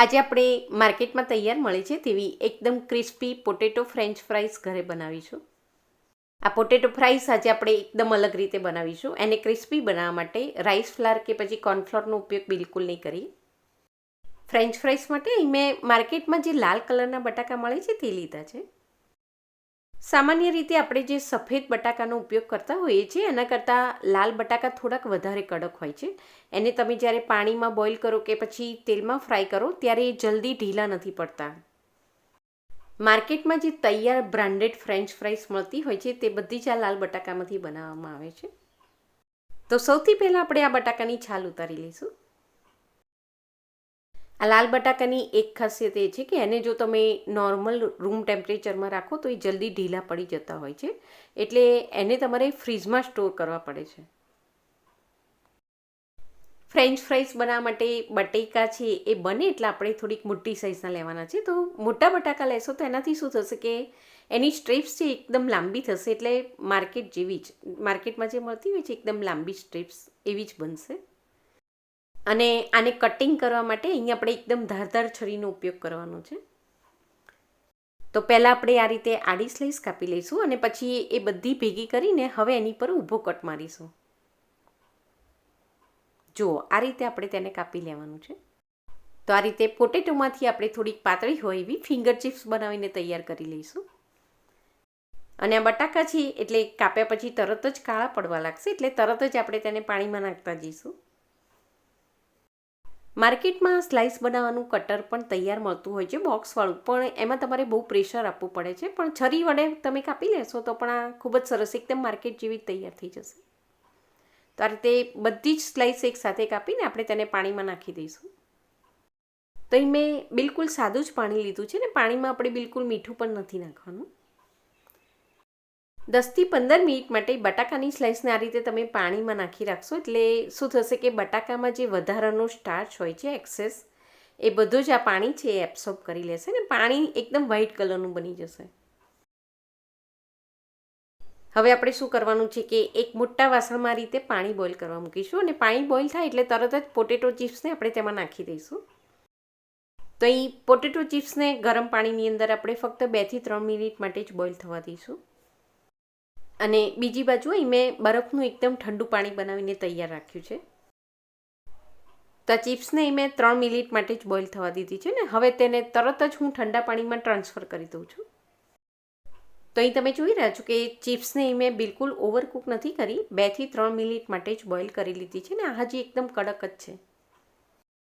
આજે આપણે માર્કેટમાં તૈયાર મળે છે તેવી એકદમ ક્રિસ્પી પોટેટો ફ્રેન્ચ ફ્રાઈસ ઘરે બનાવીશું. આ પોટેટો ફ્રાઈસ આજે આપણે એકદમ અલગ રીતે બનાવીશું. એને ક્રિસ્પી બનાવવા માટે રાઈસ ફ્લાવર કે પછી કોર્નફ્લોરનો ઉપયોગ બિલકુલ નહીં કરીએ. ફ્રેન્ચ ફ્રાઈસ માટે અહીં મેં માર્કેટમાં જે લાલ કલરના બટાકા મળે છે તે લીધા છે. સામાન્ય રીતે આપણે જે સફેદ બટાકાનો ઉપયોગ કરતા હોઈએ છીએ એના કરતાં લાલ બટાકા થોડાક વધારે કડક હોય છે. એને તમે જ્યારે પાણીમાં બોઇલ કરો કે પછી તેલમાં ફ્રાય કરો ત્યારે એ જલ્દી ઢીલા નથી પડતા. માર્કેટમાં જે તૈયાર બ્રાન્ડેડ ફ્રેન્ચ ફ્રાઈસ મળતી હોય છે તે બધી જ આ લાલ બટાકામાંથી બનાવવામાં આવે છે. તો સૌથી પહેલાં આપણે આ બટાકાની છાલ ઉતારી લઈશું. આ લાલ બટાકાની એક ખાસિયત એ છે કે એને જો તમે નોર્મલ રૂમ ટેમ્પરેચરમાં રાખો તો એ જલ્દી ઢીલા પડી જતા હોય છે, એટલે એને તમારે ફ્રીજમાં સ્ટોર કરવા પડે છે. ફ્રેન્ચ ફ્રાઈસ બનાવવા માટે બટેકા છે એ બને એટલે આપણે થોડીક મોટી સાઇઝના લેવાના છે. તો મોટા બટાકા લેશો તો એનાથી શું થશે કે એની સ્ટ્રીપ્સ છે એકદમ લાંબી થશે, એટલે માર્કેટ જેવી જ માર્કેટમાં જે મળતી હોય છે એકદમ લાંબી સ્ટ્રીપ્સ એવી જ બનશે. અને આને કટિંગ કરવા માટે અહીંયા આપણે એકદમ ધારદાર છરીનો ઉપયોગ કરવાનો છે. તો પહેલાં આપણે આ રીતે આડી સ્લાઈસ કાપી લઈશું અને પછી એ બધી ભેગી કરીને હવે એની પર ઊભો કટ મારીશું. જુઓ, આ રીતે આપણે તેને કાપી લેવાનું છે. તો આ રીતે પોટેટોમાંથી આપણે થોડીક પાતળી હોય એવી ફિંગર ચિપ્સ બનાવીને તૈયાર કરી લઈશું. અને આ બટાકા છે એટલે કાપ્યા પછી તરત જ કાળા પડવા લાગશે, એટલે તરત જ આપણે તેને પાણીમાં નાખતા જઈશું. માર્કેટમાં સ્લાઇસ બનાવવાનું કટર પણ તૈયાર મળતું હોય છે, બોક્સવાળું, પણ એમાં તમારે બહુ પ્રેશર આપવું પડે છે. પણ છરી વડે તમે કાપી લેશો તો પણ આ ખૂબ જ સરસ એકદમ માર્કેટ જેવી તૈયાર થઈ જશે. તો આ રીતે બધી જ સ્લાઇસ એક સાથે કાપીને આપણે તેને પાણીમાં નાખી દઈશું. તો અહીં મેં બિલકુલ સાદું જ પાણી લીધું છે ને પાણીમાં આપણે બિલકુલ મીઠું પણ નથી નાખવાનું. 10થી 15 મિનિટ માટે બટાકાની સ્લાઇસને આ રીતે તમે પાણીમાં નાખી રાખશો એટલે શું થશે કે બટાકામાં જે વધારાનો સ્ટાર્ચ હોય છે એક્સેસ, એ બધું જ આ પાણી છે એ એબ્સોર્બ કરી લેશે ને પાણી એકદમ વ્હાઇટ કલરનું બની જશે. હવે આપણે શું કરવાનું છે કે એક મોટા વાસણમાં આ રીતે પાણી બોઇલ કરવા મૂકીશું અને પાણી બોઇલ થાય એટલે તરત જ પોટેટો ચિપ્સને આપણે તેમાં નાખી દઈશું. તો અહીં પોટેટો ચિપ્સને ગરમ પાણીની અંદર આપણે ફક્ત 2થી 3 મિનિટ માટે જ બોઇલ થવા દઈશું. અને બીજી બાજુ અહીં મેં બરફનું એકદમ ઠંડુ પાણી બનાવીને તૈયાર રાખ્યું છે. તો આ ચિપ્સને મેં 3 મિનિટ માટે જ બોઇલ થવા દીધી છે ને હવે તેને તરત જ હું ઠંડા પાણીમાં ટ્રાન્સફર કરી દઉં છું. તો અહીં તમે જોઈ રહ્યા છો કે ચિપ્સને મેં બિલકુલ ઓવરકુક નથી કરી, 2થી 3 મિનિટ માટે જ બોઇલ કરી લીધી છે ને આ હજી એકદમ કડક જ છે.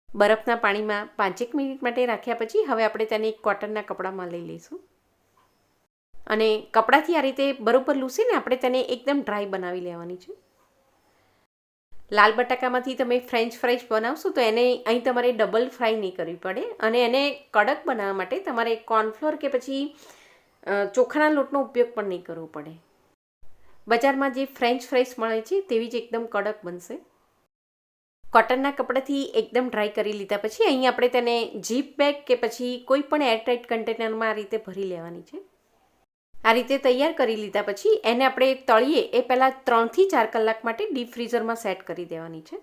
બરફના પાણીમાં 5 મિનિટ માટે રાખ્યા પછી હવે આપણે તેને એક કોટનના કપડામાં લઈ લઈશું. અને કપડાથી આ રીતે બરોબર લૂસીને આપણે તેને એકદમ ડ્રાય બનાવી લેવાની છે. લાલ બટાકામાંથી તમે ફ્રેન્ચ ફ્રાઈસ બનાવશો તો એને અહીં તમારે ડબલ ફ્રાય નહીં કરવી પડે અને એને કડક બનાવવા માટે તમારે કોર્નફ્લોર કે પછી ચોખાના લોટનો ઉપયોગ પણ નહીં કરવો પડે. બજારમાં જે ફ્રેન્ચ ફ્રાઈસ મળે છે તેવી જ એકદમ કડક બનશે. કોટનના કપડાથી એકદમ ડ્રાય કરી લીધા પછી અહીં આપણે તેને ઝીપ બેગ કે પછી કોઈ પણ એરટાઇટ કન્ટેનરમાં આ રીતે ભરી લેવાની છે. આ રીતે તૈયાર કરી લીધા પછી એને આપણે તળીએ એ પહેલાં 3થી 4 કલાક માટે ડીપ ફ્રીઝરમાં સેટ કરી દેવાની છે.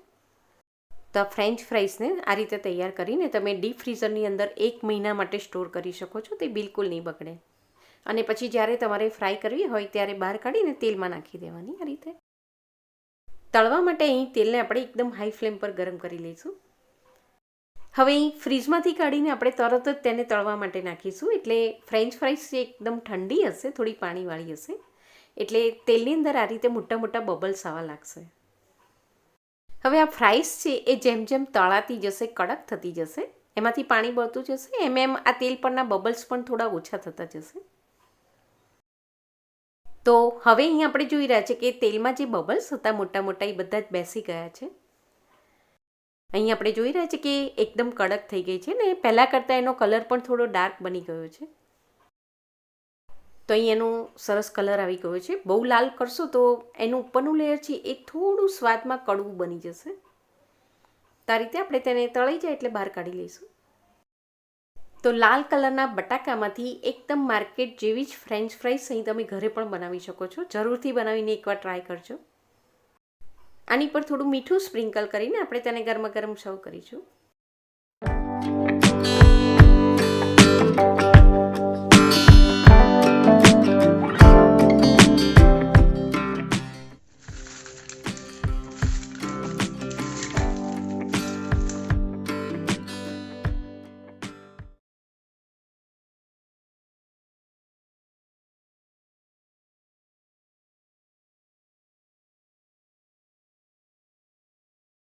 તો ફ્રેન્ચ ફ્રાઈસને આ રીતે તૈયાર કરીને તમે ડીપ ફ્રીઝરની અંદર 1 મહિના માટે સ્ટોર કરી શકો છો, તે બિલકુલ નહીં બગડે. અને પછી જ્યારે તમારે ફ્રાય કરવી હોય ત્યારે બહાર કાઢીને તેલમાં નાખી દેવાની. આ રીતે તળવા માટે અહીં તેલને આપણે એકદમ હાઈ ફ્લેમ પર ગરમ કરી લઈશું. હવે અહીં ફ્રીજમાંથી કાઢીને આપણે તરત જ તેને તળવા માટે નાખીશું, એટલે ફ્રેન્ચ ફ્રાઈસ જે એકદમ ઠંડી હશે, થોડી પાણીવાળી હશે, એટલે તેલની અંદર આ રીતે મોટા મોટા બબલ્સ આવવા લાગશે. હવે આ ફ્રાઈસ છે એ જેમ જેમ તળાતી જશે, કડક થતી જશે, એમાંથી પાણી બળતું જશે, એમ આ તેલ પરના બબલ્સ પણ થોડા ઓછા થતા જશે. તો હવે અહીં આપણે જોઈ રહ્યા છે કે તેલમાં જે બબલ્સ હતા મોટા મોટા એ બધા જ બેસી ગયા છે. અહીં આપણે જોઈ રહ્યા છીએ કે એકદમ કડક થઈ ગઈ છે ને પહેલાં કરતાં એનો કલર પણ થોડો ડાર્ક બની ગયો છે. તો અહીં એનો સરસ કલર આવી ગયો છે. બહુ લાલ કરશો તો એનું ઉપરનું લેયર છે એ થોડું સ્વાદમાં કડવું બની જશે. તો આ રીતે આપણે તેને તળાઈ જાય એટલે બહાર કાઢી લઈશું. તો લાલ કલરના બટાકામાંથી એકદમ માર્કેટ જેવી જ ફ્રેન્ચ ફ્રાઈસ અહીં તમે ઘરે પણ બનાવી શકો છો. જરૂરથી બનાવીને એકવાર ટ્રાય કરજો. આની પર થોડું મીઠું સ્પ્રિંકલ કરીને આપણે તેને ગરમા ગરમ સર્વ કરીશું.